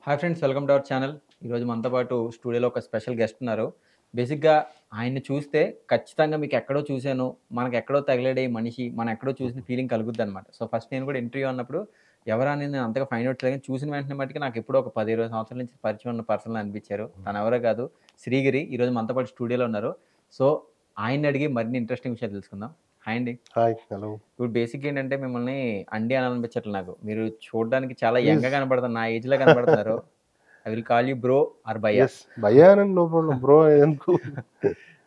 Hi friends, welcome to our channel. ఈరోజు మనతో పాటు స్టూడియోలో ఒక స్పెషల్ గెస్ట్ ఉన్నారు. బేసిక్‌గా ఆయన్ని చూస్తే ఖచ్చితంగా మీకెక్కడో చూసాను, మనకెక్కడో తగిలాడే ఈ మనిషి, మనం ఎక్కడో చూసిన ఫీలింగ్ కలుగుద్దనమాట. సో, ఫస్ట్ నేను కూడా ఇంటర్వ్యూ అన్నప్పుడు ఎవరా అని నేను అంతగా ఫైండ్ ఔట్ చేయలేదు గానీ, చూసిన వెంటనే మట్టికి నాకెప్పుడో ఒక 10, 20 సంవత్సరాల నుంచి పరిచయం ఉన్న పర్సన్‌లా అనిపిచ్చారు. తనెవరో కాదు, శ్రీగిరి. ఈరోజు మనతో పాటు స్టూడియోలో ఉన్నారు. సో, ఆయన్నడిగి మరిన్ని ఇంట్రెస్టింగ్ విషయాలు తెలుసుకుందాం. హాయ్ అండి. హాయ్. హలో. ఇప్పుడు బేసిక్‌గా ఏంటంటే మిమ్మల్ని అండి అనాలనిపించట్లేదు నాకు. మీరు చూడడానికి చాలా ప్లీజ్. యంగ్‌గా కనపడుతున్నారు. నా ఏజ్‌లో కనపడుతున్నారు. I will call you bro or భయ్యా. యెస్. భయ్యా అనండి, నో ప్రాబ్లమ్. బ్రో ఎందుకు?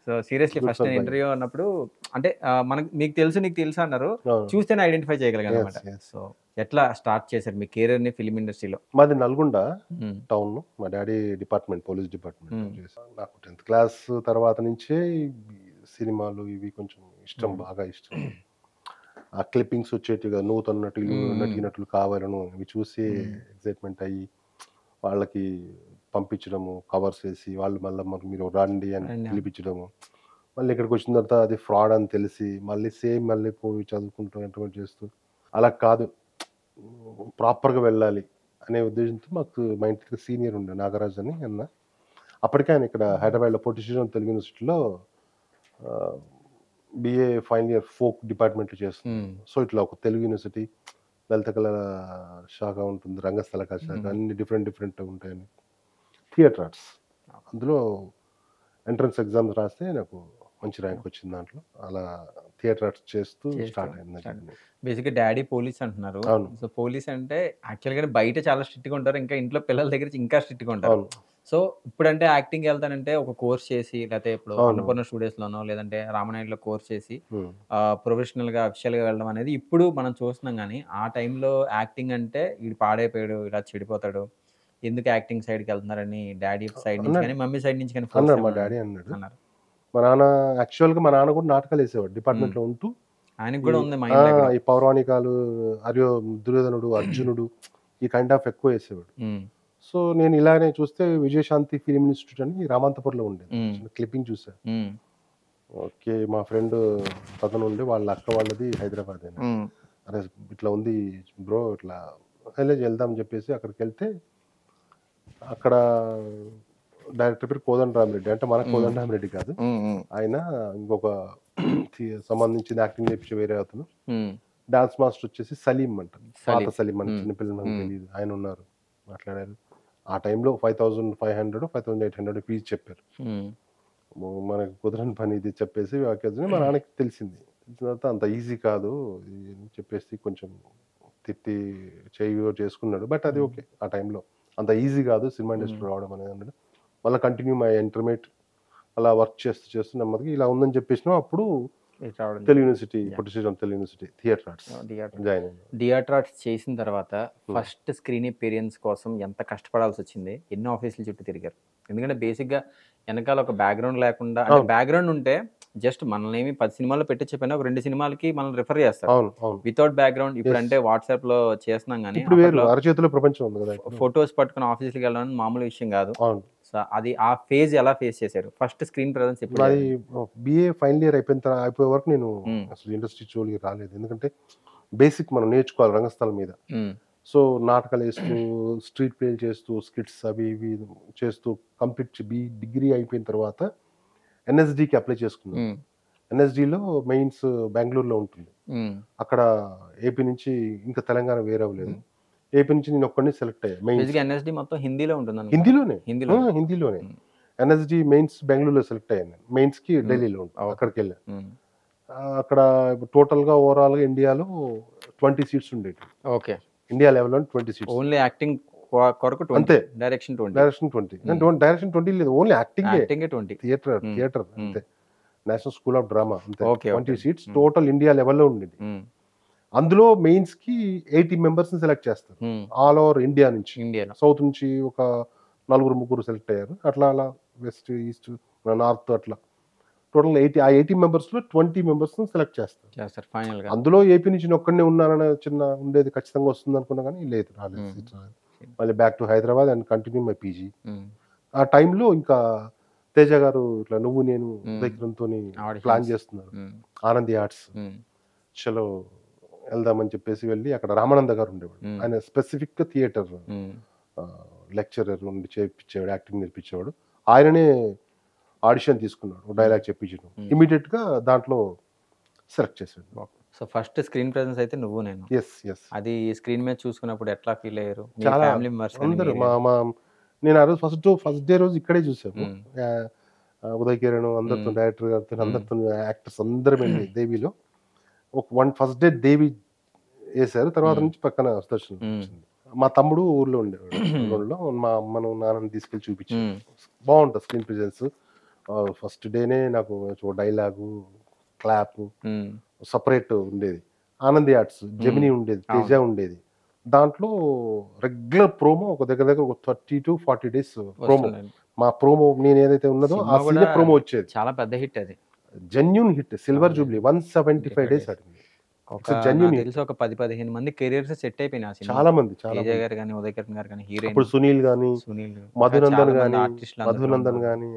So, seriously good first for నేను భయ్యా. ఇంటర్వ్యూ అన్నప్పుడు అంటే మనకు మీకు తెలుసు, నీకు తెలుసా అన్నారు. అవును. చూస్తేనే ఐడెంటిఫై చేయగలిగాననమాట. యెస్. యెస్. సో, ఎట్లా స్టార్ట్ చేశారు మీ కెరియర్‌ని ఫిల్మ్ ఇండస్ట్రీలో? మాది నల్గొండ హ్మ్. టౌన్. మా డ్యాడీ డిపార్ట్మెంట్, పోలీస్ డిపార్ట్మెంట్‌లో హ్మ్. చేశారు. నాకు 10థ్ క్లాస్ తర్వాత నుంచే ఈ సినిమాలు ఇవి కొంచెం ఇష్టం, హ్మ్. బాగా ఇష్టం. ఆ క్లిప్పింగ్స్ వచ్చేటివి కదా! నూతన నటులు, హ్మ్. హ్మ్. నటీనటులు కావాలను ఇవి చూసి హ్మ్. ఎక్సైట్‌మెంట్ అయ్యి వాళ్ళకి పంపించడము, కవర్స్ ఏసి వాళ్ళు మళ్ళా మరి మీరు రండి అని అండ్ పిలిపించడము. మళ్ళీ ఇక్కడికొచ్చిన తర్వాత అది ఫ్రాడ్ అని తెలిసి మళ్ళీ సేమ్ మళ్ళీ పోయి చదువుకుంటూ ఇంటర్మీడియేట్ చేస్తూ అలా కాదు. ప్రాపర్‌గా వెళ్ళాలి అనే ఉద్దేశంతో మాకు మా ఇంటికి సీనియర్ ఉండే నాగరాజు అని అన్న. అప్పటికే ఆయన ఇక్కడ హైదరాబాద్‌లో పొట్టి శ్రీరామ్ తెలుగు యూనివర్సిటీలో ఆహ్, బీఏ ఫైనల్ ఇయర్ ఫోక్ డిపార్ట్మెంట్‌లో చేస్తున్నాడు. హ్మ్. సో, ఇట్లా ఒక తెలుగు యూనివర్సిటీ, లలిత కళల శాఖ ఉంటుంది, రంగస్థల శాఖ, హ్మ్. అన్ని డిఫరెంట్ డిఫరెంట్ ఉంటాయని. Theatre arts. అందులో ఎంట్రన్స్ ఎగ్జామ్స్ రాస్తే నాకు మంచి ర్యాంక్ వచ్చింది దాంట్లో. అలా థియేటర్ ఆర్ట్స్ చేస్తూ చేస్తూ స్టార్ట్ అయింది నా స్టార్ట్. జర్నీ. బేసిక్‌గా డ్యాడీ పోలీస్ అంటున్నారు. అవును. సో, పోలీస్ అంటే యాక్చువల్‌గానే బయట చాలా స్ట్రిక్ట్‌గా ఉంటారు. ఇంకా ఇంట్లో పిల్లల దగ్గర ఇంకా స్ట్రిక్ట్‌గా ఉంటారు. అవును. సో, ఇప్పుడంటే యాక్టింగ్‌కెళ్తానంటే ఒక కోర్స్ చేసి, లేతే ఇప్పుడు అవునవును. అన్నపూర్ణ స్టూడియోస్‌లోనో, లేదంటే రామానాయుడులో కోర్స్ చేసి హ్మ్. ప్రొఫెషనల్‌గా, అఫీషియల్‌గా వెళ్ళడం అనేది ఇప్పుడు మనం చూస్తున్నాం గానీ, ఆ టైంలో యాక్టింగ్ అంటే ఈడు పాడైపోయాడు, ఇలా చెడిపోతాడు, ఎందుకు యాక్టింగ్ సైడ్‌కెళ్తున్నారని డ్యాడీ సైడ్ నుంచి అన్నాడు. గానీ, మమ్మీ సైడ్ నుంచి గానీ ఫోర్స్ అన్నాడు, మా ఏమన్నా డ్యాడీ అన్నాడు. అన్నారు? మా నాన్న యాక్చువల్‌గా మా నాన్న కూడా నాటకాలేసేవాడు హ్మ్. డిపార్ట్మెంట్‌లో ఉంటూ. ఆయనకి ఈ గూడా ఉంది ఆ! మైండ్‌లో ఎక్కడో. ఈ పౌరాణికాలు, దుర్యోధనుడు, అర్జునుడు ఈ కైండ్ ఆఫ్ ఎక్కువేసేవాడు. హ్మ్. సో, నేను ఇలానే చూస్తే విజయశాంతి ఫిల్మ్ ఇన్‌స్టిట్యూట్ అని రామాంతపూర్‌లో ఉండేది. హ్మ్. చిన్న క్లిప్పింగ్ చూసా. హ్మ్. ఓకే. మా ఫ్రెండ్ ఒకతనుండి వాళ్ళ అక్క వాళ్ళది హైదరాబాదేను. హ్మ్. అరే! ఇట్లా ఉంది బ్రో, ఇట్లా వెళ్దాం అని చెప్పేసి అక్కడికెళ్తే అక్కడ డైరెక్టర్ పేరు కోదండరామిరెడ్డి. అంటే మన హ్మ్. కోదండరామిరెడ్డి కాదు. హ్మ్. హ్మ్. ఆయన ఇంకొక సంబంధించిన యాక్టింగ్ నేర్పించే వేరే అతను. హ్మ్. డాన్స్ మాస్టర్ వచ్చేసి సలీం అంట. పాత 'సలీం'. సలీం, మన హ్మ్. చిన్న పిల్లలు మనకు హ్మ్. తెలీదు. ఆయనున్నారు. మాట్లాడారు. ఆ టైంలో 5500, 5800 ఫీజ్ చెప్పారు. హ్మ్. మనకు కుదరని పని ఇది చెప్పేసి మా నాన్నకి తెలిసింది. తెలిసిన తర్వాత అంత ఈజీ కాదు ఇది అని చెప్పేసి కొంచెం తిట్టి చెయ్యో చేసుకున్నాడు. బట్ అది హ్మ్. ఓకే. ఆ టైంలో అంత ఈజీ కాదు సినిమా హ్మ్. ఇండస్ట్రీలో రావడం అనేది అన్నాడు. మళ్ళా కంటిన్యూ మై ఇంటర్మీడియేట్ అలా వర్క్ చేస్తూ చేస్తూ నెమ్మదిగా ఇలా ఉందని చెప్పేసినాం. అప్పుడు ఇది రావడం తెలుగు జరిగింది. University, yeah! Potti Sriram Telugu university theatre arts theatre. Join అయ్యాను. థియేటర్ ఆర్ట్స్ చేసిన తర్వాత హ్మ్. ఫస్ట్ స్క్రీన్ అపియరెన్స్ కోసం ఎంత కష్టపడాల్సొచ్చింది? ఎన్ని ఆఫీసుల చుట్టూ తిరిగారు? ఎందుకంటే బేసిక్‌గా ఎనకాల ఒక బ్యాక్‌గ్రౌండ్ లేకుండా అంటే అవును. బ్యాక్‌గ్రౌండ్ ఉంటే జస్ట్ మనల్నేమి 10 సినిమాల్లో పెట్టించకపోయినా ఒక 2 సినిమాలకి మనల్ని రిఫర్ చేస్తారు. అవును. అవును. Without background yes. ఇప్పుడంటే వాట్సాప్‌లో చేస్తున్నాం గానీ, ఇప్పుడు వేరు. అప్పట్లో అరచేతిలో ప్రపంచం ఉంది గదా! ఇప్పుడు. ఫోటోస్ పట్టుకొని ఆఫీస్‌లకెళ్ళడం అనేది మామూలు విషయం గాదు. అవును. సో, అది ఆ ఫేజ్ ఎలా ఫేస్ చేశారు? ఫస్ట్ స్క్రీన్ ప్రెజెన్స్ ఎప్పుడు నాది జరిగింది? బీఏ ఫైనల్ ఇయర్ అయిపోయే వరకు నేను హ్మ్. అసలు ఇండస్ట్రీ జోలికి రాలేదు. ఎందుకంటే బేసిక్ మనం నేర్చుకోవాలి రంగస్థలం మీద. హ్మ్. సో, నాటకాలేస్తూ, స్ట్రీట్ ప్లేలు చేస్తూ, స్కిట్స్ అవి ఇవి చేస్తూ కంప్లీట్ డిగ్రీ అయిపోయిన తర్వాత ఎన్ఎస్‌డీకి అప్లై చేసుకున్నాను. హ్మ్. ఎన్ఎస్‌డీలో మెయిన్స్ బెంగుళూరులో ఉంటుంది. హ్మ్. అక్కడ ఏపీ నుంచి ఇంకా తెలంగాణ వేరవ్వలేదు. హ్మ్. ఏపీ నుంచి నేనొక్కడినే సెలెక్ట్ అయ్యా బేసిక్‌గా మెయిన్స్‌కి. ఎన్ఎస్‌డి మొత్తం హిందీలో ఉంటుందనుకుంటా. హిందీలోనే. ఆ! హిందీలోనే. హిందీలోనే. హ్మ్. ఎన్ఎస్‌డీ మెయిన్స్ బెంగుళూరులో సెలెక్ట్ అయ్యాను నేను. మెయిన్స్‌కి హ్మ్. ఢిల్లీలో ఉంటుంది. ఓకే. ఓకే. అక్కడికెళ్ళా. హ్మ్. అక్కడ టోటల్‌గా ఓవరాల్‌గా ఇండియాలో 20 సీట్స్ ఉండేటివి. ఓకే. ఇండియా లెవెల్‌లోనే 20 సీట్స్. ఓన్లీ యాక్టింగ్ కొరకు 20. అంతే. డైరెక్షన్ 20. డైరెక్షన్ 20. హ్మ్. డైరెక్షన్ 20 లేదు. ఓన్లీ యాక్టింగే. యాక్టింగే 20. హ్మ్. థియేటర్ హ్మ్. అంతే. నేషనల్ స్కూల్ ఆఫ్ డ్రామా అంతే. ఓకే. ఓకే 20 అండి. సీట్స్ హ్మ్. టోటల్ ఇండియా లెవెల్‌లో ఉండేది. హ్మ్. అందులో మెయిన్స్‌కి 80 మెంబర్స్‌ని సెలెక్ట్ చేస్తారు. హ్మ్. ఆల్ ఓవర్ ఇండియా నుంచి. ఇండియాలో. సౌత్ నుంచి ఒక నలుగురు, ముగ్గురు సెలెక్ట్ అయ్యారు. అట్లా అలా వెస్ట్, ఈస్ట్, నార్త్ అట్లా. టోటల్ 80 మెంబర్స్‌లో 20 మెంబర్స్‌ని సెలెక్ట్ చేస్తారు. చేస్తారు ఫైనల్‌గా. అందులో ఏపీ నుంచి నేనొక్కడినే ఉన్నాననే చిన్న ఉండేది, ఖచ్చితంగా వస్తుందనుకున్నా గానీ లేదు, రాలేదు. హ్మ్. సీట్ రాలేదు. మళ్ళీ back to Hyderabad and continue my PG. హ్మ్. ఆ టైంలో ఇంకా తేజ గారు ఇట్లా 'నువ్వు నేను' హ్మ్. ఉదయ్ కిరణ్‌తోని ప్లాన్ ఆడిషన్స్. చేస్తున్నారు. హ్మ్. ఆనంది ఆర్ట్స్. హ్మ్. చలో వెళ్దామని చెప్పేసి వెళ్ళి అక్కడ రామానంద గారు ఉండేవాడు. హ్మ్. ఆయన స్పెసిఫిక్‌గా థియేటర్ హ్మ్. లెక్చరర్ ఉండి చేయించేవాడు, యాక్టింగ్ నేర్పించేవాడు. ఆయననే ఆడిషన్ తీసుకున్నాడు, డైలాగ్ చెప్పించాడు. ఇమీడియట్గా దాంట్లో సెలెక్ట్ చేశాడు. సో ఫస్ట్ స్క్రీన్ ప్రెజెన్స్ అయితే నువ్వు నేను. ఎస్ అది స్క్రీన్ మీద చూసుకున్నప్పుడు ఎట్లా ఫీల్ అయ్యారు? మీ చాలా ఫ్యామిలీ మెంబర్స్ కానీ అందరూ మీరే? మా నేను ఆ రోజు ఫస్ట్ డే రోజు ఇక్కడే చూసాము. మ్మ్. ఉదయ్ కిరణ్ అందరితో, డైరెక్టర్ గారితో అందరితో, యాక్టర్స్ అందరం వెళ్ళి దేవిలో ఫస్ట్ డే దేవి వేశారు. తర్వాత నుంచి పక్కన సుదర్శన్ వచ్చింది. మా తమ్ముడు ఊర్లో ఉండేవాడు. ఊళ్ళో మా అమ్మను నాన్నని తీసుకెళ్ళి చూపించాను. బాగుంటుంది స్క్రీన్ ప్రెజెన్స్. ఫస్ట్ డేనే నాకు డైలాగు, క్లాప్ సపరేట్ ఉండేది. ఆనంది ఆర్ట్స్, జెమినీ ఉండేది, తేజ ఉండేది. దాంట్లో రెగ్యులర్ ప్రోమో ఒక దగ్గర ఒక 30 to 40 days ప్రోమో. మా ప్రోమో నేను ఏదైతే ఉన్నదో ఆ సీనే ప్రోమో వచ్చేది. చాలా పెద్ద హిట్ అది. Genuine hit. Silver Jubilee 175 days ఆడింది. నాకు తెలిసి ఒక 10-15 మంది కెరియర్స్ సెట్ అయిపోయినాయి ఆ సినిమా. చాలా మంది తేజ గారు కానీ, ఉదయ్ కిరణ్ గారు కానీ, హీరోయిన్ ఇప్పుడు సునీల్ గానీ, సునీల్, మధునందన్ చాలా గానీ, మంది ఆర్టిస్టులు అందరూ మధునందన్ గానీ,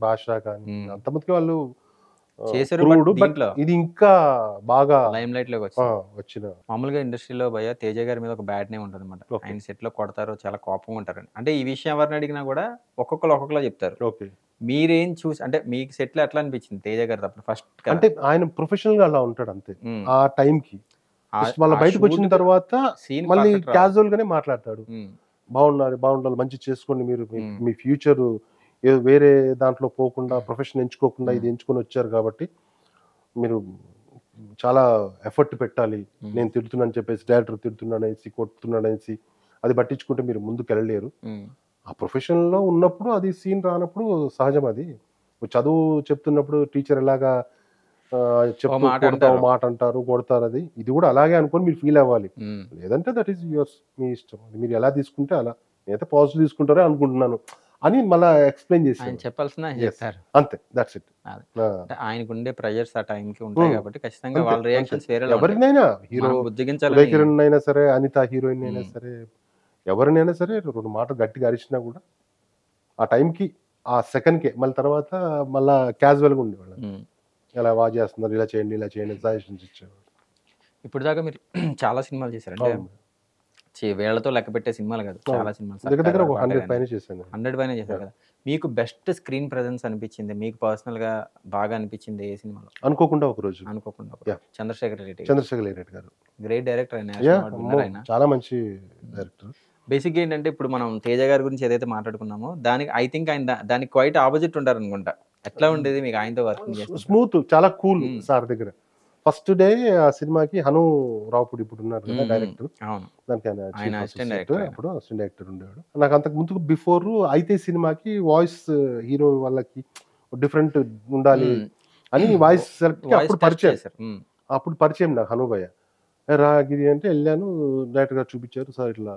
భాషా కానీ అంతమందికి వాళ్ళు చేశారు. proved, బట్ but దీంట్లో ఇది ఇంకా బాగా లైమ్ లైట్ లోకి వచ్చింది. వచ్చిన మామూలుగా ఇండస్ట్రీలో భయ తేజ గారి మీద ఒక బ్యాడ్ నేమ్ ఉంటుంది అనమాట. Okay. ఆయన సెట్ లో కొడతారు, చాలా కోపంగా ఉంటారని. అంటే ఈ విషయం ఎవరిని అడిగినా కూడా ఒక్కొక్కరు చెప్తారు. ఓకే. మీరేం చూసి, అంటే మీకు సెట్ లో ఎట్లా అనిపించింది తేజ గారు తప్ప ఫస్ట్? అంటే ఆయన ప్రొఫెషనల్ గా అలా ఉంటాడు అంతే. ఆ టైం కి వాళ్ళ బయటకు వచ్చిన తర్వాత మళ్ళీ క్యాజువల్ గానే మాట్లాడతాడు. బాగుండాలి, మంచి చేసుకోండి, మీరు మీ ఫ్యూచర్ వేరే దాంట్లో పోకుండా, ప్రొఫెషన్ ఎంచుకోకుండా ఇది ఎంచుకొని వచ్చారు కాబట్టి మీరు చాలా ఎఫర్ట్ పెట్టాలి. నేను తిడుతున్నాను చెప్పేసి, డైరెక్టర్ తిడుతున్నాడనేసి, కొడుతున్నాడనేసి అది పట్టించుకుంటే మీరు ముందుకు వెళ్ళలేరు. ఆ ప్రొఫెషన్ లో ఉన్నప్పుడు అది సీన్ రానప్పుడు సహజం. అది చదువు చెప్తున్నప్పుడు టీచర్ ఎలాగా మాట అంటారు, కొడతారు, అది ఇది కూడా అలాగే అనుకొని మీరు ఫీల్ అవ్వాలి. లేదంటే దట్ ఈస్ యువర్స్, మీ ఇష్టం. మీరు ఎలా తీసుకుంటే అలా. నేనైతే పాజిటివ్ తీసుకుంటారే అనుకుంటున్నాను అని మళ్ళీ ఎక్స్ప్లెయిన్ చేసి చెప్పాల్సిన అంతే. That's it. ఆయనకు ఉండే ప్రెజర్స్ ఆ టైం కి ఉంటాయి కాబట్టి ఖచ్చితంగా వాళ్ళ రియాక్షన్స్ వేరే. ఎవరినైనా, హీరో ఉదయ్ కిరణ్ అయినా సరే, అనిత హీరోయిన్ అయినా సరే, ఎవరినైనా సరే 2 మాటలు గట్టిగా అరిచినా కూడా ఆ టైంకి, ఆ సెకండ్కే మళ్ళీ తర్వాత మళ్ళా క్యాజువల్గా ఉండేవాళ్ళు. ఎలా బాగా చేస్తున్నారు, ఇలా చేయండి సజెషన్స్ ఇచ్చేవాళ్ళు. ఇప్పుడు దాకా మీరు చాలా సినిమాలు చేశారు. అంటే వేళ్లతో లెక్క పెట్టే సినిమాలు కాదు, చాలా సినిమాలు. దగ్గర 100 పైన చేశాను. 100 పైన చేశారు కదా. మీకు బెస్ట్ స్క్రీన్ ప్రెజెన్స్ అనిపించింది, మీకు పర్సనల్ గా బాగా అనిపించింది ఏ సినిమాలో? అనుకోకుండా ఒక రోజు. చంద్రశేఖర్ రెడ్డి గారు గ్రేట్ డైరెక్టర్. ఆయన చాలా మంచి డైరెక్టర్. బేసిక్ ఏంటంటే ఇప్పుడు మనం తేజ గారి గురించి ఏదైతే మాట్లాడుకున్నామో దానికి ఐ థింక్ ఆయన దానికి క్వైట్ ఆపోజిట్ ఉంటారు అనుకుంటా. ఎట్లా ఉండేది మీకు ఆయనతో వర్కింగ్ చేస్తే? స్మూత్, చాలా కూల్ సార్ దగ్గర. ఫస్ట్ డే ఆ సినిమాకి హను రావుపూడి ఇప్పుడు ఉన్నారు కదా డైరెక్టర్, దానికి ఆయన అప్పుడు అసిస్టెంట్ డైరెక్టర్ ఉండేవాడు. నాకు అంతకు ముందు బిఫోర్ అయితే సినిమాకి వాయిస్ హీరో వాళ్ళకి డిఫరెంట్ ఉండాలి అని వాయిస్ అప్పుడు పరిచయం నాకు హనుభయ్య. రాగిరి అంటే వెళ్ళాను, డైరెక్టర్ గారు చూపించారు. సార్ ఇట్లా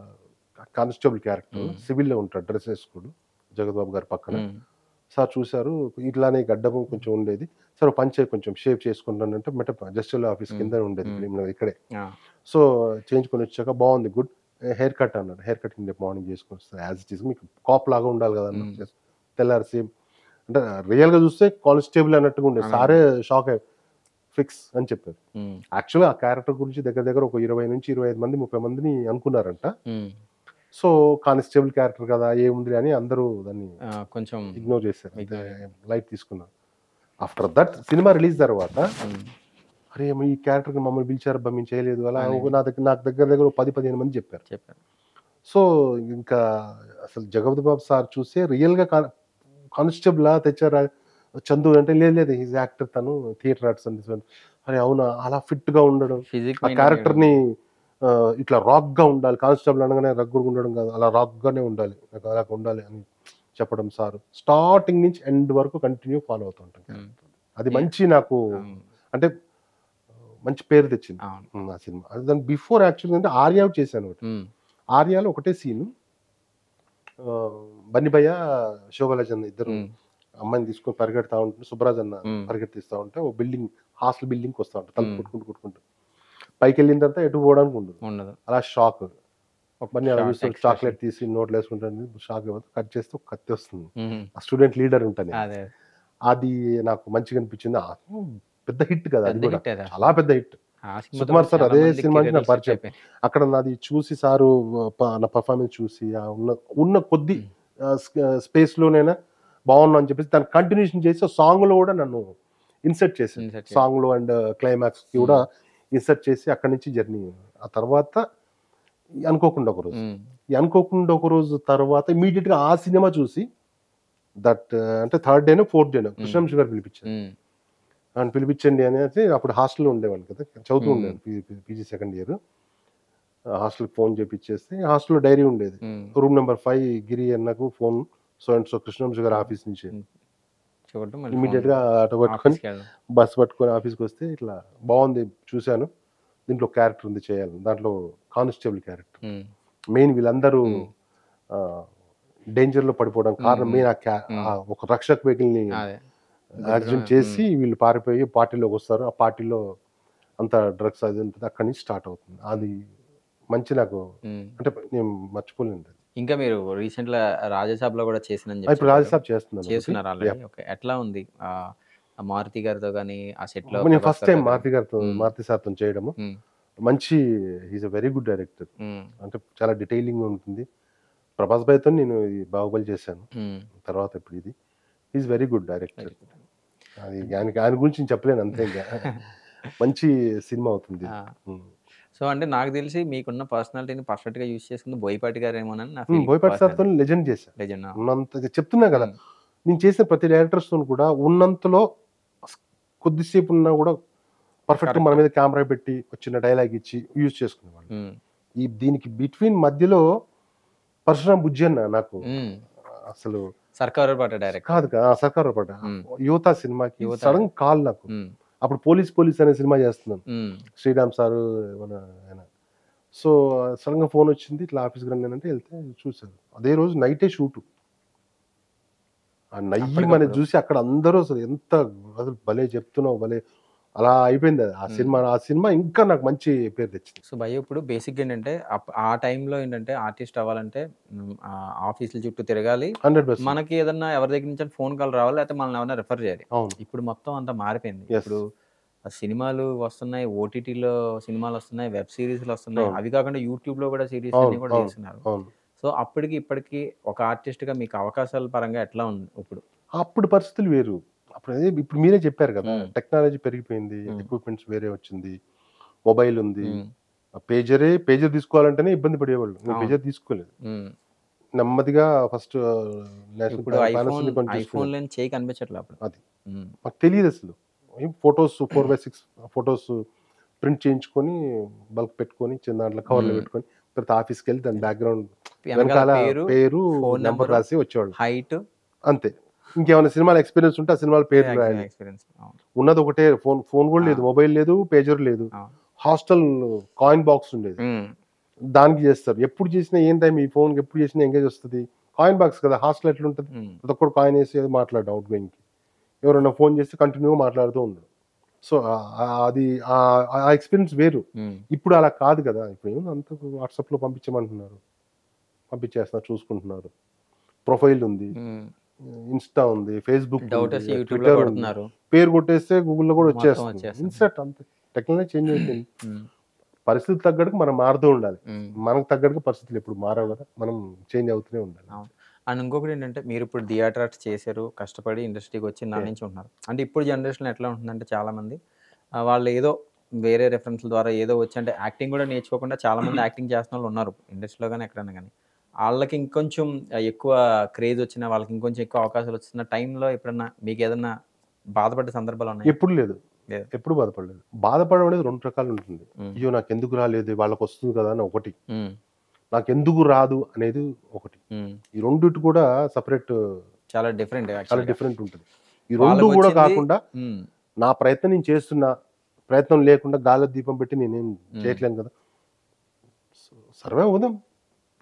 కానిస్టేబుల్ క్యారెక్టర్, సివిల్లో ఉంటాడు, డ్రెస్ వేసుకోడు, జగద్బాబు గారు పక్కన. సార్ చూశారు, ఇట్లానే గడ్డము కొంచెం ఉండేది. సార్ పంచే కొంచెం షేప్ చేసుకుంటానంటే జస్టిస్ ఆఫీస్ కింద ఉండేది ఇక్కడే. సో చేయించుకొని వచ్చాక బాగుంది, గుడ్ హెయిర్ కట్ అన్నారు. హెయిర్ కట్ రేపు మార్నింగ్ చేసుకొని వస్తారు, యాజ్ ఇట్ ఈస్ మీకు కాప్ లాగా ఉండాలి కదా అన్న. తెల్లారి సేమ్ అంటే రియల్గా చూస్తే కానిస్టేబుల్ అన్నట్టుగా ఉండేది. సారే షాక్ అయ్యి ఫిక్స్ అని చెప్పారు. యాక్చువల్గా ఆ క్యారెక్టర్ గురించి దగ్గర ఒక 20 నుంచి 25 మంది 30 మందిని అనుకున్నారంట. సో కానిస్టేబుల్ క్యారెక్టర్ కదా ఏముంది అని అందరూ దాన్ని కొంచెం ఇగ్నోర్ చేశారు, లైట్ తీసుకున్నారు. ఆఫ్టర్ దట్ సినిమా రిలీజ్ తర్వాత అరే ఈ క్యారెక్టర్ మమ్మల్ని పిలిచారు, మేము చేయలేదు అలా నాకు దగ్గర 10-15 మంది చెప్పారు. సో ఇంకా అసలు జగపతి సార్ చూస్తే రియల్గా కానిస్టేబుల్ తెచ్చారా చందు అంటే, లేదు ఈజ్ యాక్టర్, తను థియేటర్ ఆర్ట్స్ అని. అరే అవునా, అలా ఫిట్ గా ఉండడం, ఆ క్యారెక్టర్ ని ఇట్లా రాక్ గా ఉండాలి, కానిస్టేబుల్ అనగానే రగ్గుగా ఉండడం కాదు, అలా రాక్ గానే ఉండాలి, నాకు అలా ఉండాలి అని చెప్పడం సార్ స్టార్టింగ్ నుంచి ఎండ్ వరకు కంటిన్యూ ఫాలో అవుతుంటాను. అది మంచి నాకు అంటే మంచి పేరు తెచ్చింది ఆ సినిమా. అది దాని బిఫోర్ యాక్చువల్గా అంటే ఆర్యా చేశాను. ఆర్యాలో ఒకటే సీను, బన్నిభయ్య శోభరాజన్ ఇద్దరు అమ్మాయిని తీసుకొని పరిగెడతా ఉంటే, సుబ్బరాజ్ అన్న పరిగెత్తిస్తూ ఉంటే ఒక బిల్డింగ్, హాస్టల్ బిల్డింగ్కి వస్తూ ఉంటారు, తలుపు కొట్టుకుంటూ పైకి వెళ్ళిన తర్వాత ఎటు పోవడానికి ఉండదు. అలా షాక్ చాక్లెట్ తీసి నోట్లో వేసుకుంటాను, షాక్ ఇవ్వదు, కట్ చేస్తే ఒక కత్తి వస్తుంది, ఆ స్టూడెంట్ లీడర్ ఉంటుంది. అది నాకు మంచిగా అనిపించింది. పెద్ద హిట్ కదా అది కూడా, చాలా పెద్ద హిట్. ఆ సినిమాతో సుకుమార్ కూడా సార్ చాలా అదే మందికి సినిమా నుంచి నాకు కెరీర్లు సెట్ పరిచయం. అయిపోయాయి. అక్కడ నాది చూసి సారు నా పర్ఫార్మెన్స్ చూసి ఉన్న కొద్ది హ్మ్. స్పేస్‌లోనైనా బావున్నా అని చెప్పేసి దాన్ని కంటిన్యూషన్ చేసి సాంగ్‌లో కూడా నన్ను ఇన్సర్ట్ చేశాడు. ఇన్సర్ట్ చేసి. సాంగ్‌లో అండ్ క్లైమాక్స్‌కి కూడా ఇన్సర్ట్ చేసి అక్కడి నుంచి జర్నీ. ఆ తర్వాత అనుకోకుండా ఒకరోజు. హ్మ్. ఈ అనుకోకుండా ఒకరోజు తర్వాత ఇమ్మీడియేట్‌గా ఆ సినిమా చూసి దట్ అంటే థర్డ్ డేనో, ఫోర్త్ డేనో హ్మ్. కృష్ణవంశీ గారు పిలిపించారు. హ్మ్. నన్ను పిలిపించండి అనేసి అప్పుడు హాస్టల్‌లో ఉండేవాడిని కదా! చదువుతూ హ్మ్. ఉండేవాడిని. PG second year. హాస్టల్‌కి ఫోన్ చేపిచ్చేసి హాస్టల్‌లో డైరీ ఉండేది. హ్మ్. రూమ్ నంబర్ 5 గిరి అన్నకు phone so and so Krishna Vamsi గారి ఆఫీస్ నుంచి. హ్మ్. చూడటం మళ్ళీ ఫోన్ ఇమ్మీడియేట్‌గా ఆటో పట్టుకొని ఆఫీస్‌కెళ్ళడం. బస్ పట్టుకొని ఆఫీస్‌కొస్తే ఇట్లా బావుంది చూసాను. దీంట్లో క్యారెక్టర్ ఉంది చేయాలని. దాంట్లో కానిస్టేబుల్ క్యారెక్టర్. హ్మ్. మెయిన్ వీళ్ళందరూ హ్మ్. ఆహ్, డేంజర్‌లో పడిపోవడానికి హ్మ్. కారణం హ్మ్. మెయిన్ హ్మ్. ఒక రక్షక్ వెహికల్‌ని అదే. గుద్దడం. యాక్సిడెంట్ చేసి వీళ్ళు పారిపోయి పార్టీలోకొస్తారు. ఆ పార్టీలో అంతా డ్రగ్స్ అది ఉంటది. అక్కడి నుంచి స్టార్ట్ అవుతుంది. అది మంచి నాకు హ్మ్. అంటే నేను మర్చిపోలేనిది. ఇంకా మీరు రీసెంట్‌గా 'రాజసాబ్‌లో' కూడా చేశానని ఆ! చెప్పి ఇప్పుడు చెప్పారు. 'రాజసాబ్' చేస్తున్నాను ఒకటి. చేస్తున్నారు ఆల్రెడీ. యాహ్! ఓకే. ఎట్లా ఉంది? మారుతి గారితో గాని, ఆ సెట్‌లో నేను 'ప్రభాస్ ఫస్ట్ టైమ్ గారితో గాని? హ్మ్. మారుతి సార్‌తోని చేయడము. హ్మ్. మంచి he is a very good director. హ్మ్. అంటే చాలా డీటెయిలింగ్‌గా ఉంటుంది. 'ప్రభాస్ భాయ్‌తోని నేను ఈ 'బాహుబలి' చేశాను. హ్మ్. తర్వాత ఇప్పుడు ఇది. He is very good director. Very good. అది అంటే ఆయన గురించి నేను చెప్పలేను అంతే ఇంక. మంచి సినిమా అవుతుంది. ఆ! హ్మ్. సో, అంటే నాకు తెలిసి మీకున్న పర్సనాలిటీని పర్ఫెక్ట్‌గా యూజ్ చేసుకుంది బోయపాటి గారేమోనని నా ఫీలింగ్ బోయపాటి పర్సనల్లీ. సార్‌తోని లెజెండ్ చేశా. లెజెండ్. ఉన్నంత చెప్తున్నా గదా! హ్మ్. నేను చేసిన ప్రతి డైరెక్టర్స్‌తోని కూడా ఉన్నంతలో స్ కొద్దిసేపు ఉన్నా గూడా పర్ఫెక్ట్‌గా మన కరెక్ట్. మీద కెమెరా పెట్టి, ఒక చిన్న డైలాగ్ ఇచ్చి యూజ్ చేసుకునేవాళ్ళు. హ్మ్. దీనికి బిట్వీన్ మధ్యలో పరశురామ్ బుజ్జన్న నాకు హ్మ్. అసలు 'సర్కారోపాట' డైరెక్టర్. కాదు సర్కార్ పడ్డ హ్మ్. 'యువత' సినిమాకి 'యువత'. సడెన్ కాల్ నాకు. హ్మ్. అప్పుడు 'పోలీస్' అనే సినిమా చేస్తున్నాను. హ్మ్. శ్రీరామ్ సారు మన ఆయన. సో, సడెన్‌గా ఫోనొచ్చింది. ఇట్లా ఆఫీస్‌కి రండి ఎళ్తే చూసారు. అదే రోజు నైటే షూటు. ఆ నయ్యిమనేది అప్పటికప్పుడు. జూసి అక్కడ అందరూ అసలు ఎంత అసలు భలే చెప్తున్నావు భలే అలా అయిపోయింది అది. హ్మ్. ఆ సినిమా ఇంకా నాకు మంచి పేరు తెచ్చింది. సో, భయ్యా ఇప్పుడు బేసిక్‌గా ఏంటంటే ఆ టైంలో ఏంటంటే ఆర్టిస్ట్ అవ్వాలంటే ఆఫీసుల చుట్టూ తిరగాలి. 100% మనకి ఏదన్నా ఎవరి దగ్గర నుంచైనా ఫోన్ కాల్ రావాలి. లేకపోతే మనల్ని ఎవరైనా రిఫర్ చేయాలి. అవును. ఇప్పుడు మొత్తం అంతా మారిపోయింది. యెస్. ఇప్పుడు సినిమాలు వస్తున్నాయి. ఓటీటీలో సినిమాలొస్తున్నాయి. వెబ్ సీరీస్‌లొస్తున్నాయి. అవును. అవి కాకుండా యూట్యూబ్‌లో కూడా అవును. సీరీస్‌లన్నీ కూడా అవును. తీస్తున్నారు. అవును. సో, అప్పటికి ఇప్పటికి ఒక ఆర్టిస్ట్‌గా మీకు అవకాశాల పరంగా ఎట్లా ఉంది ఇప్పుడు? అప్పుడు పరిస్థితులు వేరు. ఇప్పుడు మీరే చెప్పారు గదా! హ్మ్. టెక్నాలజీ పెరిగిపోయింది. హ్మ్. ఎక్విప్‌మెంట్స్ వేరే వచ్చింది. మొబైల్ ఉంది. హ్మ్. పేజర్ తీసుకోవాలంటేనే ఇబ్బంది పడేవాళ్ళు. నేను అవును. పేజర్ తీసుకోలేదు. హ్మ్. నెమ్మదిగా ఫస్ట్ నేషనల్ ఇప్పుడు పానాసోనిక్ కొని ఐఫోన్ తీసుకున్నాను. లేని చెయ్యి కనిపించట్లే అప్పుడు. అది. హ్మ్. మాకు తెలీదసలు. ఫోటోస్ 4/6 ఫోటోస్ ప్రింట్ చేయించుకొని, బల్క్ పెట్టుకొని, చిన్న దాంట్లో కవర్‌లో హ్మ్. పెట్టుకొని, తర్వాత ఆఫీస్‌కెళ్ళి దాని బ్యాక్‌గ్రౌండ్ ఎనకాల వెనకాల పేరు, పేరు, ఫోను నంబర్ నంబరు, రాసి వచ్చేవాళ్ళం. హైటు, అంతే. ఇంకేమైనా సినిమాల ఎక్స్‌పీరియన్స్ ఉంటే ఆ సినిమాల పేర్లు రాయాలి. ఎక్స్‌పీరియన్స్. అవును. ఉన్నదొకటే ఫోను గూడా ఆ! లేదు. మొబైల్ లేదు, పేజర్ లేదు. అవును. హాస్టల్ కాయిన్ బాక్స్ ఉండేది. హ్మ్. దానికి జేస్తారు. ఎప్పుడు చేసినా ఏంటయి మీ ఫోన్‌కి ఎప్పుడు చేసినా ఎంగేజ్ వస్తది. కాయిన్ బాక్స్ కదా! హాస్టల్ ఎట్లుంటది? హ్మ్. ప్రతి ఒక్కడు కాయిన్ ఏసి మాట్లాడడం ఔట్ గోయింగ్‌కి. ఎవరైనా ఫోన్ చేస్తే కంటిన్యూ‌గా మాట్లాడుతూ ఉండడం. సో, అది ఆ ఎక్స్‌పీరియన్స్ వేరు. హ్మ్. ఇప్పుడు అలా కాదు గదా! ఇప్పుడేముంది అంతా వాట్సాప్‌లో పంపించమంటున్నారు. పంపించేస్తున్నారు చూసుకుంటున్నారు. ప్రొఫైల్ ఉంది. హ్మ్. ఇన్‌స్టా ఉంది. ఫేస్‌బుక్ ఉంది. డౌటొచ్చి యూట్యూబ్‌లో ట్విట్టర్ ఉంది. కొడుతున్నారు. పేరు కొట్టేస్తే గూగుల్‌లో గూడా మొత్తం వచ్చేస్తుంది. వచ్చేస్తుంది. ఇన్‌స్టాంట్ అంతే. టెక్నాలజీ చేంజ్ అయిపోయింది. హ్మ్. పరిస్థితికి తగ్గట్టుగా మనం మారుతూ ఉండాలి. హ్మ్. మనకు తగ్గట్టుగా పరిస్థితులు ఎప్పుడు మారవు అవును. గదా! మనం చేంజ్ అవుతూనే ఉండాలి అవును. అంతే. అండ్ ఇంకొకటేంటంటే మీరిప్పుడు థియేటర్ ఆర్ట్స్ చేశారు. కష్టపడి ఇండస్ట్రీకొచ్చి ఇన్నాళ్ళ యాహ్! నుంచి ఉంటున్నారు. అంటే ఇప్పుడు జనరేషన్‌లో ఎట్లా ఉంటుందంటే చాలామంది వాళ్ళేదో వేరే రిఫరెన్స్‌ల ద్వారా ఏదో వచ్చి అంటే యాక్టింగ్ గూడా నేర్చుకోకుండా చాలామంది యాక్టింగ్ చేస్తున్నోళ్ళున్నారు. ఇండస్ట్రీలో గాని ఎక్కడైనా గాని. ఆళ్ళకి ఇంకొంచెం ఎక్కువ క్రేజొచ్చినా, వాళ్ళకి ఇంకొంచెం ఎక్కువ అవకాశాలొచ్చిన టైంలో ఎప్పుడన్నా మీకేదన్నా బాధపడ్డ సందర్భాలున్నాయా? ఎప్పుడు లేదు. లేదు. ఎప్పుడు బాధపడలేదు. బాధపడడం అనేది 2 రకాలుంటుంది. హ్మ్. అయ్యో! నాకెందుకు రాలేదు వాళ్ళకొస్తుంది కదా! అని ఒకటి. హ్మ్. నాకెందుకు రాదు అనేది ఒకటి. హ్మ్. ఈ రెండిటి కూడా సెపరేట్ చాలా డిఫరెంట్ చాలా యాక్చువల్‌గా. డిఫరెంట్ ఉంటది. ఈ 2 గూడా వాళ్ళకొచ్చింది కాకుండా హ్మ్. నా ప్రయత్నం నేను చేస్తున్నా. ప్రయత్నం లేకుండా గాల్లో దీపం పెట్టి నేనేం హ్మ్. చేయట్లేను గదా! సో, సర్వైవ్ అవుదాం.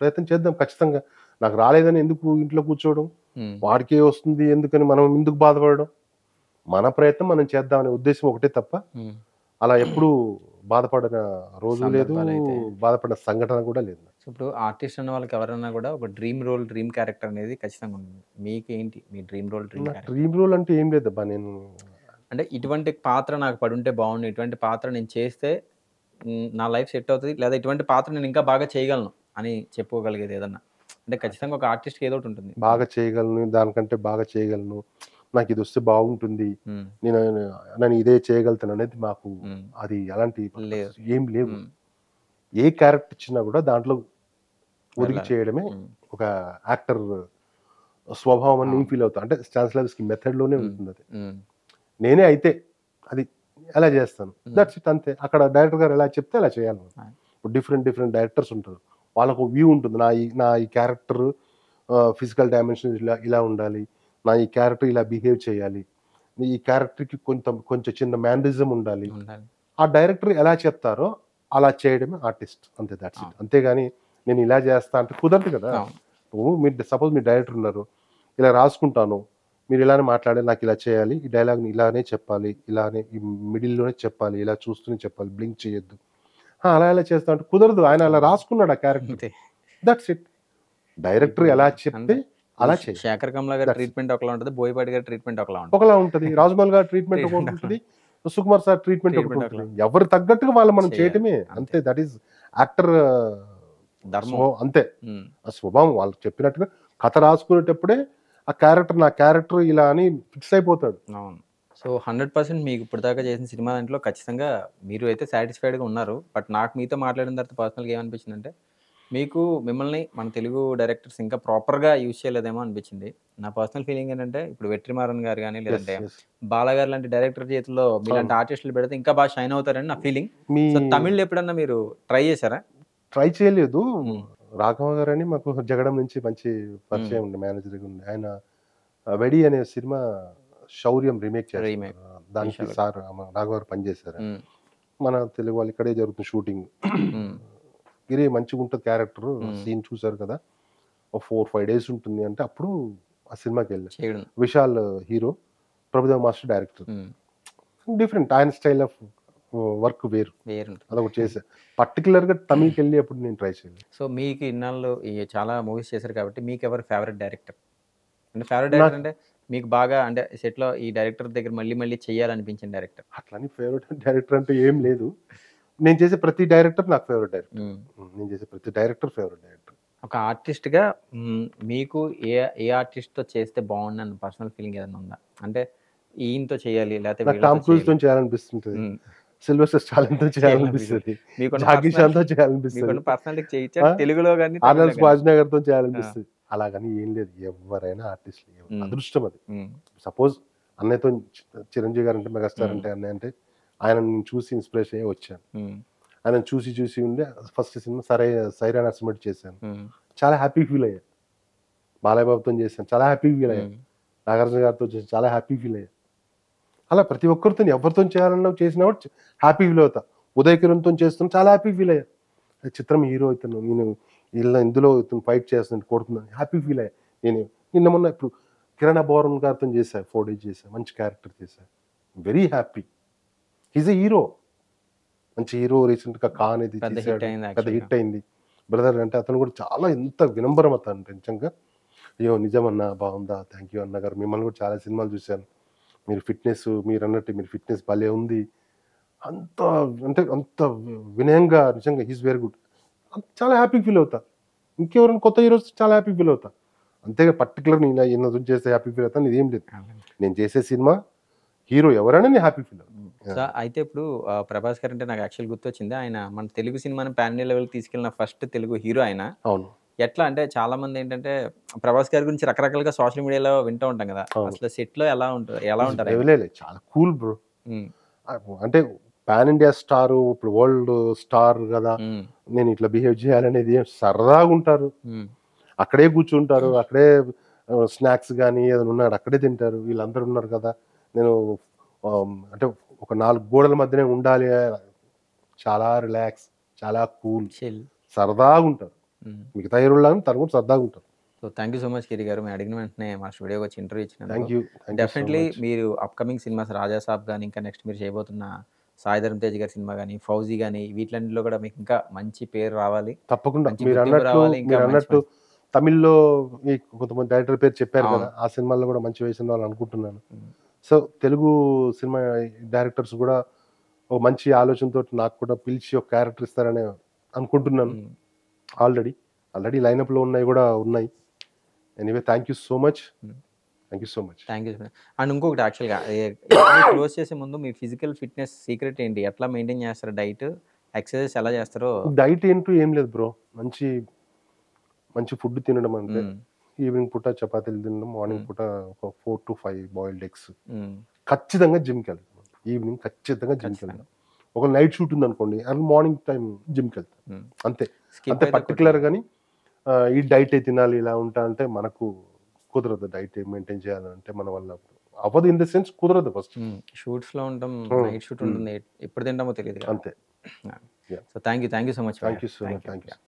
ప్రయత్నం చేద్దాం ఖచ్చితంగా. నాకు రాలేదని ఎందుకు ఇంట్లో కూర్చోవడం? హ్మ్. వాడికే వస్తుంది ఎందుకని మనం ఎందుకు బాధపడడం? మన ప్రయత్నం మనం చేద్దాం అనే ఉద్దేశ్యం ఒకటే తప్ప, హ్మ్. అలా ఎప్పుడూ బాధపడిన రోజు లేదు. సందర్భాలైతే బాధపడిన సంఘటన కూడా లేదు. సో, ఇప్పుడు ఆర్టిస్ట్ అన్న వాళ్ళకి ఎవరైనా గూడా ఒక డ్రీమ్ రోల్, డ్రీమ్ క్యారెక్టర్ అనేది ఖచ్చితంగా ఉంటుంది. మీకేంటి మీ డ్రీమ్ రోల్, డ్రీమ్ నా క్యారెక్టర్? డ్రీమ్ రోల్ అంటే ఏం లేదబ్బా! నేను అంటే ఇటువంటి పాత్ర నాకు పడుంటే బాగుండు, ఇటువంటి పాత్ర నేను చేస్తే నా లైఫ్ సెట్ అవుతది. లేదా ఇటువంటి పాత్ర నేను ఇంకా బాగా చేయగలను అని చెప్పుకోగలిగేది ఏదన్నా. అంటే ఖచ్చితంగా ఒక ఆర్టిస్ట్‌కి ఏదో ఒకటి ఉంటుంది. బాగా చేయగలను, దానికంటే బాగా చేయగలను, నాకు ఇది వస్తే బాగుంటుంది, హ్మ్. నేను నేను ఇదే చేయగలుగుతాను అనేది మాకు హ్మ్. అది అలాంటి లేదు. ఏం లేవు. హ్మ్. ఏ క్యారెక్టర్ ఇచ్చినా కూడా దాంట్లో ఒదిగి వెళ్ళాలి. చేయడమే హ్మ్. ఒక యాక్టర్ స్వభావం అని నేను అవును. ఫీల్ అవుతా. అంటే స్టానిస్లావ్స్కీ మెథడ్‌లోనే హ్మ్. ఉంటుంది అది. హ్మ్. నేనే అయితే అది అలా చేస్తాను. హ్మ్. దట్స్ ఇట్ అంతే. అక్కడ డైరెక్టర్ గారు ఎలా చెప్తే అలా చేయాలి మనం. ఆ! ఇప్పుడు డిఫరెంట్ డైరెక్టర్స్ ఉంటారు. వాళ్ళకు వ్యూ ఉంటుంది. నా ఈ క్యారెక్టర్ ఫిజికల్ డైమెన్షన్ ఇలా ఇలా ఉండాలి. నా ఈ క్యారెక్టర్ ఇలా బిహేవ్ చేయాలి. ఈ క్యారెక్టర్‌కి కొంచెం చిన్న మేనరిజం ఉండాలి. ఉండాలి. ఆ డైరెక్టర్ ఎలా చెప్తారో అలా చేయడమే ఆర్టిస్ట్. అంతే దట్స్ ఇట్. అవును. అంతేగాని నేను ఇలా చేస్తా అంటే కుదరదు కదా! అవును. మీరు సపోజ్ మీరు డైరెక్టర్ ఉన్నారు. ఇలా రాసుకుంటాను. మీరు ఇలానే మాట్లాడాలి. నాకు ఇలా చేయాలి. ఈ డైలాగ్‌ని ఇలానే చెప్పాలి. ఇలానే ఈ మిడిల్‌లోనే చెప్పాలి. ఇలా చూస్తూనే చెప్పాలి. బ్లింక్ చేయొద్దు. అలా ఎలా చేస్తా అంటే కుదరదు. ఆయన అలా అవును. రాసుకున్నాడు ఆ క్యారెక్టర్. అంతే. That's it. డైరెక్టర్ ఇప్పుడు ఎలా చెప్తే అంతే. ఇప్పుడు అలా చేయాలి. 'శేఖర్ కమ్ల' గారి దట్స్ ఇట్. ట్రీట్‌మెంట్ ఒకలా ఉంటది. బోయపాటి గారి ట్రీట్‌మెంట్ ఒకలా ఉంటది. ఒకలా ఉంటది. రాజమౌళి గారి ట్రీట్మెంట్ ట్రీట్‌మెంట్ ఒకలా ఒకటుంటది. సుకుమార్ సార్ ట్రీట్మెంట్ ట్రీట్‌మెంట్ ఒకటుంటది. ఒకలా ఎవరు తగ్గట్టుగా వాళ్ళు మనం చేయాలి. చేయటమే. అంతే. అంతే దట్ ఈస్ యాక్టర్ ధర్మం. స్వభావం అంతే. హ్మ్. ఆ స్వభావం వాళ్ళు చెప్పినట్టుగా కథ రాసుకునేటప్పుడే నా క్యారెక్టర్ ఇలా అని ఫిక్స్ అయిపోతాడు. అవును. సో, 100% మీకు ఇప్పటిదాకా చేసిన సినిమా దాంట్లో ఖచ్చితంగా మీరు అయితే సాటిస్ఫైడ్‌గా ఉన్నారు. బట్ నాకు మీతో మాట్లాడిన తర్వాత పర్సనల్‌గా ఏమనిపించిందంటే, మీకు మిమ్మల్ని మన తెలుగు డైరెక్టర్స్ ఇంకా ప్రాపర్‌గా యూజ్ చేయలేదేమో అనిపించింది. నా పర్సనల్ ఫీలింగ్ ఏంటంటే, ఇప్పుడు 'వెట్రిమారన్' గారు గాని, యెస్. లేదంటే యెస్. 'బాల' గారు లాంటి డైరెక్టర్ చేతుల్లో అవును. మీలాంటి ఆర్టిస్టులు పెడితే ఇంకా బాగా షైన్ అవుతారని నా ఫీలింగ్. మీ సో, తమిళ్‌లో ఎప్పుడన్నా మీరు ట్రై చేసారా? ట్రై చేయలేదు. హ్మ్. రాఘవ గారని మాకు జగడం నుంచి మంచి హ్మ్. పరిచయం ఉండే మేనేజర్‌గా ఉండే. ఆయన 'వెడి' అనే సినిమా 'శౌర్యం' రీమేక్ చేస్తున్నారు. రీమేక్. దానికి ఈషా సార్ రాఘవ గారు పనిచేశారు. హ్మ్. మన తెలుగు వాళ్ళు ఇక్కడే జరుగుతుంది షూటింగ్. హ్మ్. గిరి మంచిగుంటది క్యారెక్టరు. హ్మ్. సీన్ చూసారు కదా! ఒక 4, 5 డేస్ ఉంటుంది అంటే అప్పుడు ఆ సినిమాకెళ్ళా. చేయడం. Vishal hero, Prabhudeva master director. హ్మ్. డిఫరెంట్ ఆయన స్టైల్ ఆఫ్ వర్క్ వేరు. వేరుంటది. అదొకటి చేశా. పర్టిక్యులర్‌గా తమిళ్‌కెళ్ళి ఎప్పుడు నేను ట్రై చేయలేదు. సో, మీకు ఇన్నాళ్ళు ఈ చాలా మూవీస్ చేశారు కాబట్టి మీకెవరు ఫేవరెట్ డైరెక్టర్? అంటే ఫేవరెట్ డైరెక్టర్ నాకు అంటే మీకు బాగా అంటే సెట్‌లో ఈ డైరెక్టర్ దగ్గర మళ్ళీ మళ్ళీ చేయాలనిపించిన డైరెక్టర్. అట్లని ఫేవరెట్ డైరెక్టర్ అంటూ ఏం లేదు. నేను చేసే ప్రతి డైరెక్టర్ నాకు ఫేవరెట్ డైరెక్టర్. హ్మ్. నేను చేసే ప్రతి డైరెక్టర్ ఫేవరెట్ డైరెక్టర్. ఒక ఆర్టిస్ట్‌గా మీకు ఏ ఏ ఆర్టిస్ట్‌తో చేస్తే బావుండని పర్సనల్ ఫీలింగ్ ఏదైనా ఉందా? అంటే ఈయనతో చేయాలి లేకపోతే నాకు వీళ్ళతో 'టామ్ చేయాలి. క్రూజ్‌తోని చేయాలనిపిస్తుంటది. హ్మ్. 'సిల్వెస్టర్ స్టాలిన్‌తో చేయాలనిపిస్తది. చేయాలనిపిస్తది. మీకున్న 'జాకీ పర్సనాలిటీ చాన్‌తో చేయాలనిపిస్తది.' మీకున్న పర్సనాలిటీకి చేయొచ్చా? ఆ! తెలుగులో గాని, తమిళ్‌లో 'ఆర్‌ఎల్ గాని? స్వాజ్‌నెగర్‌తో ఆ! చేయాలనిపిస్తది. అలాగని ఏం లేదు. ఎవ్వరైనా ఆర్టిస్ట్‌లే. హ్మ్. అదృష్టం అది. హ్మ్. సపోజ్ అన్నయ్యతో చిరంజీవి గారంటే మెగాస్టార్ హ్మ్. అంటే అన్నయ్య అంటే ఆయనని నేను చూసి ఇన్‌స్పిరేషన్ అయ్యి వచ్చాను. హ్మ్. ఆయనను చూసి ఉండే ఫస్ట్ సినిమా 'సైరా నరసింహరెడ్డి' చేశాను. హ్మ్. చాలా హ్యాపీ ఫీల్ అయ్యా. బాలయ్య బాబుతోని చేశాను. చాలా హ్యాపీ ఫీల్ అయ్యా. హ్మ్. నాగార్జున గారితో చేశాను. చాలా హ్యాపీ ఫీల్ అయ్యా. అలా ప్రతి ఒక్కరితోని ఎవరితోని చేయాలన్నా చేసినా కూడా హ్యాపీ ఫీల్ అవుతా. ఉదయ్ కిరణ్‌తోని చేస్తున్నా చాలా హ్యాపీ ఫీల్ అయ్యా. చిత్రం హీరో ఇతను. నేను ఇందులో ఇతను ఫైట్ చేస్తున్నాడు, కొడుతున్నాడు. హ్యాపీ ఫీల్ అయ్యా. నేను నిన్న మొన్న ఇప్పుడు కిరణ్ అబ్బవరం గారితోని చేశా. 4 డేస్ చేశా. మంచి క్యారెక్టర్ చేశా. Very happy. He is a hero. మంచి హీరో రీసెంట్‌గా 'ఖాన్' ఇది పెద్ద హిట్ తీశాడు. అయింది పెద్ద యాక్చువల్‌గా. హిట్ అయింది. బ్రదర్ అంటే అతను కూడా చాలా ఎంత వినమ్రం అతను నిజంగా. అయ్యో! నిజమన్నా బావుందా? థాంక్ యూ అన్నగారు. మిమ్మల్ని కూడా చాలా సినిమాలు చూశాను. మీరన్నట్టు మీరు ఫిట్‌నెస్ భలే ఉంది. అంత అంత వినయంగా నిజంగా హి ఈస్ వెరీ గుడ్. చాలా హ్యాపీ ఫీల్ అవుతా. ఇంకెవరైనా కొత్త హీరోస్ చాలా హ్యాపీ ఫీల్ అవుతా. అంతేగా పర్టిక్యులర్ ఈయనతోని చేస్తే హ్యాపీ ఫీల్ అవుతాను ఇదేం లేదు. అవునండి. నేను చేసే సినిమా హీరో ఎవరైనా నేను హ్యాపీ ఫీల్ అవుతా. So, yeah! అయితే ఇప్పుడు 'ప్రభాస్' గారు అంటే నాకు యాక్చువల్‌గా గుర్తొచ్చింది. ఆయన మన తెలుగు సినిమాని పాన్ ఇండియా లెవెల్‌కి తీసుకెళ్ళిన ఫస్ట్ తెలుగు హీరో ఆయన. అవును. ఎట్లా అంటే చాలామందేంటంటే 'ప్రభాస్' గారి గురించి రకరకాలుగా సోషల్ మీడియాలో వింటూ ఉంటాం గదా! అవును. అసలు సెట్‌లో ఎలా ఈస్ ఉంటారాయన? చాలా కూల్ బ్రో. హ్మ్. అంటే పాన్ ఇండియా స్టారు, ఇప్పుడు వరల్డ్ స్టార్ గదా! హ్మ్. నేను ఇట్లా బిహేవ్ చేయాలనేది ఏం సరదాగుంటారు. హ్మ్. అక్కడే కూర్చుంటారు. అక్కడే స్నాక్స్ గాని ఏదైనా ఉన్నాడు అక్కడే తింటారు. వీళ్ళందరూ ఉన్నారు కదా! నేను అంటే ఒక 4 గోడల మధ్యనే ఉండాలి. చాలా రిలాక్స్, చాలా కూల్, చిల్. సరదాగుంటారు. హ్మ్. మిగతా హీరోల్లాగానే తను కూడా సరదాగుంటారు. So, thank you so much Kiri గారు. మీరు అడిగిన వెంటనే మా స్టూడియోకి వచ్చి ఇంటర్వ్యూ ఇచ్చినందుకు. Thank you so definitely much. మీరు అప్‌కమింగ్ సినిమాస్ 'రాజా సాబ్' గాని, ఇంకా నెక్స్ట్ మీరు చేయబోతున్న 'సాయి ధరమ్ తేజ్' గారి సినిమా గాని, 'ఫౌజీ' గాని వీటిలన్నిటిలో కూడా మీకు ఇంకా మంచి పేరు రావాలి. తప్పకుండా మంచి గుర్తింపు రావాలి. ఇంకా మంచి మీరన్నట్టు మంచి తమిళ్‌లో ఈ కొంతమంది డైరెక్టర్ పేరు చెప్పారు అవును. కదా! ఆ సినిమాల్లో కూడా మంచి వేసిన వాళ్ళనుకుంటున్నాను. హ్మ్. సో తెలుగు సినిమా డైరెక్టర్స్ కూడా ఓ మంచి ఆలోచనతో నాకు కూడా పిలిచి ఒక క్యారెక్టర్ ఇస్తారని అనుకుంటున్నాను. ఆల్రెడీ లైనప్లో ఉన్నాయి కూడా ఉన్నాయి. Anyway thank you so much. Thank you so much. Thank you. And ఇంకొకటి యాక్చువల్గా క్లోజ్ చేసే ముందు మీ ఫిజికల్ ఫిట్నెస్ సీక్రెట్ ఏంటి? ఎట్లా మెయింటైన్ చేస్తారు డైట్, ఎక్సర్సైజ్ ఎలా చేస్తారో? డైట్ ఏంటూ ఏం లేదు బ్రో. మంచి మంచి ఫుడ్ తినడం అంతే. ఈవినింగ్ పూట చపాతీలు తినడం, మార్నింగ్ పూట ఒక 4 to 5 బాయిల్డ్ ఎగ్స్. ఖచ్చితంగా జిమ్కి వెళ్తాను. ఈవినింగ్ ఖచ్చితంగా జిమ్కి వెళ్తాను. ఒక నైట్ షూట్ ఉందనుకోండి, అది మార్నింగ్ టైం జిమ్కి వెళ్తాను. అంతే అంతే పర్టికులర్ గాని ఈ డైట్ తినాలి ఇలా ఉంటా అంటే మనకు కుదరదు. డైట్ మెయింటైన్ చేయాలంటే మన వల్ల అవ్వదు. ఇన్ ద సెన్స్ కుదరదు. ఫస్ట్ షూట్స్ లో ఉంటాం, నైట్ షూట్ ఉంటుంది, ఎప్పుడు తింటామో తెలియదు. అంతే. So thank you so much. Thank you so much. Thank you.